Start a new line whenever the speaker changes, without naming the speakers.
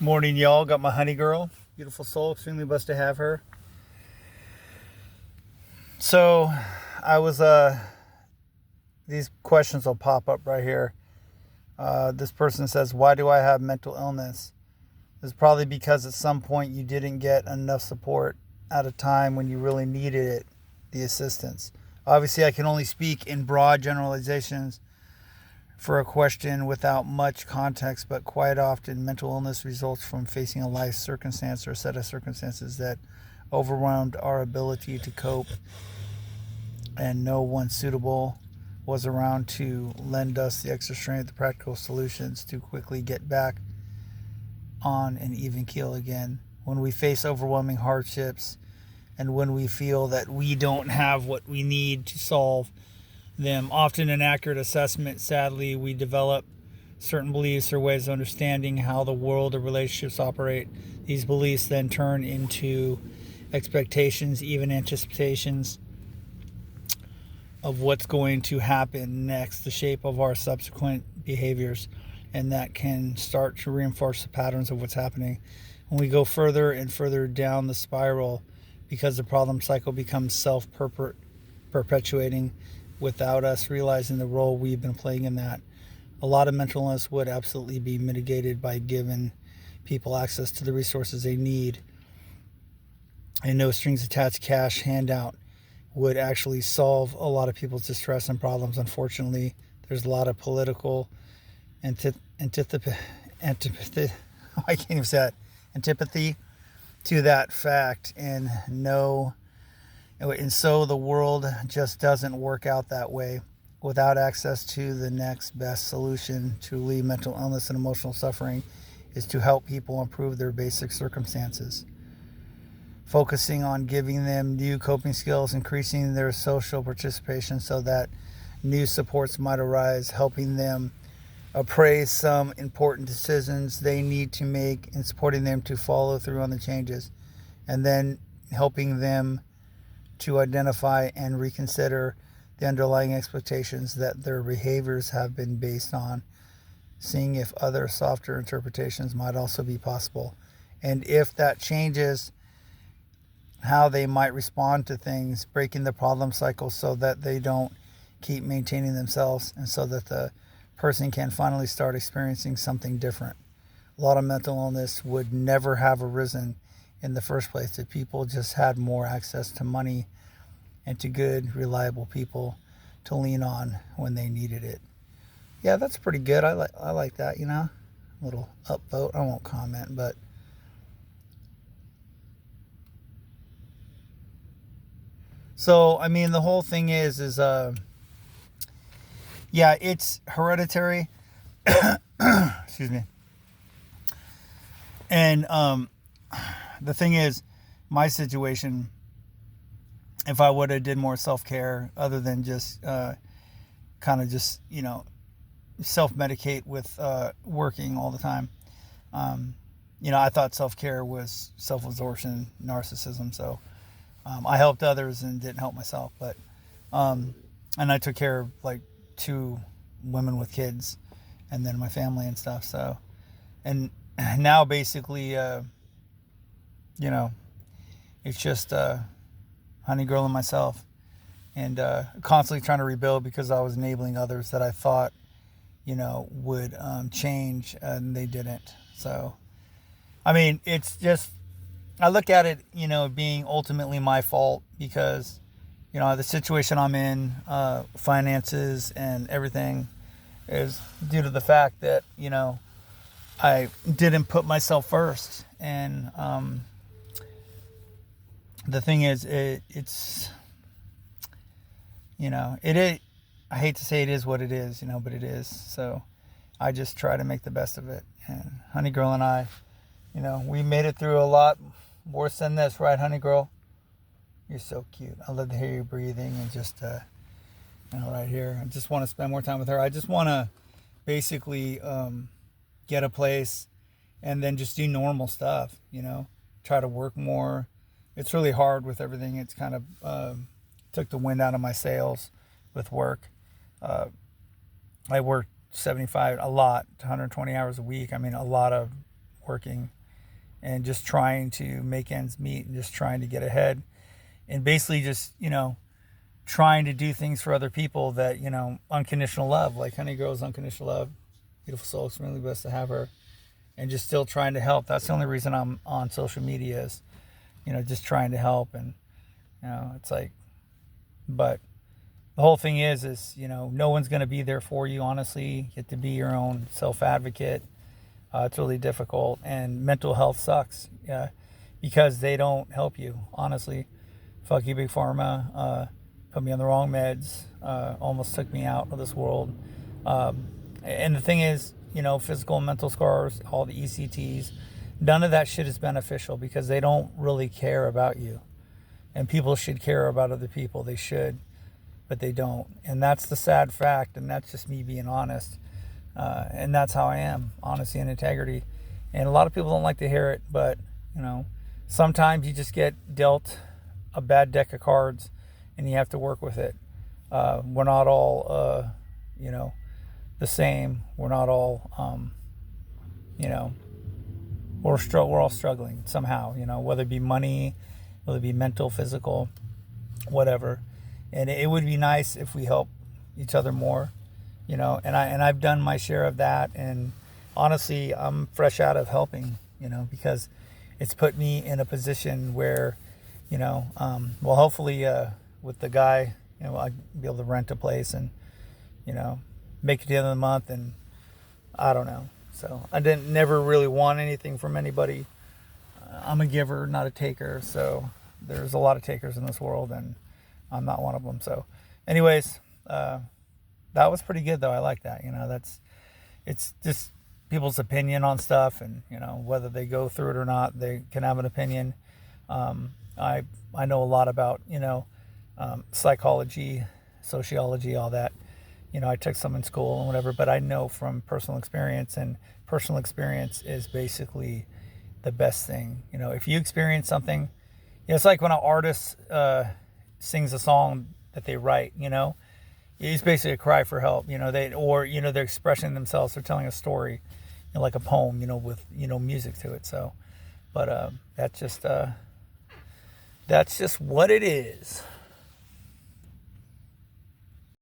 Morning, y'all. Got my honey girl. Beautiful soul. Extremely blessed to have her. So, I was, these questions will pop up right here. This person says, why do I have mental illness? It's probably because at some point you didn't get enough support at a time when you really needed it, the assistance. Obviously, I can only speak in broad generalizations for a question without much context, but quite often mental illness results from facing a life circumstance or a set of circumstances that overwhelmed our ability to cope, and no one suitable was around to lend us the extra strength, the practical solutions to quickly get back on an even keel again. When we face overwhelming hardships and when we feel that we don't have what we need to solve them, often an accurate assessment, sadly, we develop certain beliefs or ways of understanding how the world or relationships operate. These beliefs then turn into expectations, even anticipations of what's going to happen next, the shape of our subsequent behaviors, and that can start to reinforce the patterns of what's happening. When we go further and further down the spiral, because the problem cycle becomes self-perpetuating without us realizing the role we've been playing in that, a lot of mental illness would absolutely be mitigated by giving people access to the resources they need. And no strings attached cash handout would actually solve a lot of people's distress and problems. Unfortunately, there's a lot of political antipathy I can't even say that, antipathy to that fact, and so the world just doesn't work out that way. Without access to the next best solution to relieve mental illness and emotional suffering is to help people improve their basic circumstances, focusing on giving them new coping skills, increasing their social participation so that new supports might arise, helping them appraise some important decisions they need to make, and supporting them to follow through on the changes, and then helping them to identify and reconsider the underlying expectations that their behaviors have been based on, seeing if other softer interpretations might also be possible, and if that changes how they might respond to things, breaking the problem cycle so that they don't keep maintaining themselves, and so that the person can finally start experiencing something different. A lot of mental illness would never have arisen in the first place if people just had more access to money and to good, reliable people to lean on when they needed it. Yeah, that's pretty good. I like that, Little upvote. I won't comment, but so I mean the whole thing is yeah, it's hereditary. Excuse me. And the thing is, my situation, if I would have did more self-care other than just kind of just, self-medicate with working all the time. I thought self-care was self-absorption, narcissism. So I helped others and didn't help myself. But and I took care of like 2 women with kids and then my family and stuff. So, and now basically, it's just honey girl and myself, and constantly trying to rebuild because I was enabling others that I thought, would change, and they didn't. So, I mean, it's just, I look at it, being ultimately my fault because, the situation I'm in, finances and everything is due to the fact that, I didn't put myself first. And the thing is, it's, it is, I hate to say it is what it is, but it is. So I just try to make the best of it. And honey girl and I, we made it through a lot worse than this, right, honey girl? You're so cute. I love to hear you breathing and just, right here. I just want to spend more time with her. I just want to basically get a place and then just do normal stuff, try to work more. It's really hard with everything. It's kind of took the wind out of my sails with work. I work 75, a lot, 120 hours a week. I mean, a lot of working and just trying to make ends meet and just trying to get ahead and basically just, trying to do things for other people that, unconditional love, like Honey Girl's unconditional love. Beautiful soul. It's really blessed to have her. And just still trying to help. That's the only reason I'm on social media is, just trying to help. And, it's like, but the whole thing is, no one's going to be there for you, honestly. You have to be your own self-advocate. It's really difficult. And mental health sucks because they don't help you, honestly. Fuck you, Big Pharma. Put me on the wrong meds. Almost took me out of this world. And the thing is, physical and mental scars, all the ECTs, none of that shit is beneficial because they don't really care about you. And people should care about other people. They should, but they don't. And that's the sad fact. And that's just me being honest. And that's how I am, honesty and integrity. And a lot of people don't like to hear it, but, sometimes you just get dealt a bad deck of cards and you have to work with it. We're not all, the same. We're not all, we're all struggling somehow, whether it be money, whether it be mental, physical, whatever. And it would be nice if we help each other more, and I've done my share of that. And honestly, I'm fresh out of helping, because it's put me in a position where, hopefully, with the guy, I'd be able to rent a place and, make it to the end of the month. And I don't know. So I never really want anything from anybody. I'm a giver, not a taker. So there's a lot of takers in this world and I'm not one of them. So anyways, that was pretty good though. I like that, it's just people's opinion on stuff and, whether they go through it or not, they can have an opinion. I know a lot about, psychology, sociology, all that. I took some in school and whatever, but I know from personal experience, and personal experience is basically the best thing. If you experience something, it's like when an artist sings a song that they write, it's basically a cry for help, they're expressing themselves, they're telling a story, like a poem, with, music to it. So, but that's just what it is.